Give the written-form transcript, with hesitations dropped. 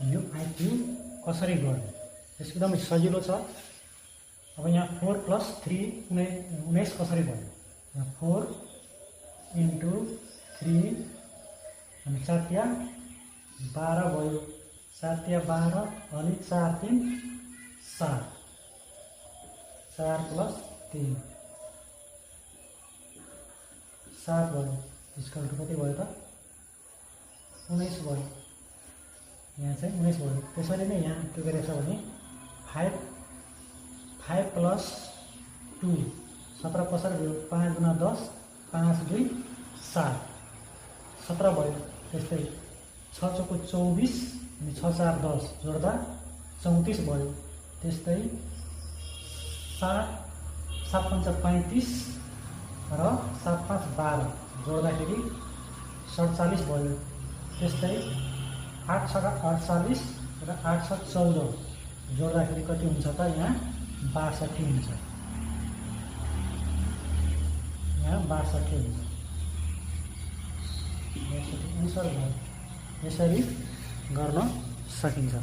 यो आइक्यू कसरी गर्ने एकदमै सजिलो छ। अब यहाँ 4 + 3 19 कसरी भयो? यहाँ 4 × 3 अनि 4 तिया 12 भयो। 4 तिया 12 अनि 4 3 7 4 + 3 7 भयो। यसको कति भयो त? 19 भयो। यहाँ चाहिँ 19 भयो। त्यसरी नै यहाँ के गरेछ भने 5 + 2 17 कसरी भयो? 5 × 10 5 2 7 17 भयो। त्यस्तै 6 चौको 24 अनि 6 4 10 जोड्दा 34 भयो। त्यस्तै 7 7 5 35 र 7 5 12 जोड्दाखेरि 47 भयो। त्यस्तै 8 6 48 र 8 6 14 जोड्दाखेरि कति हुन्छ त? यहाँ 62 हुन्छ। यहाँ 62 हुन्छ। एन्सर भयो। यसरी गर्न सकिन्छ।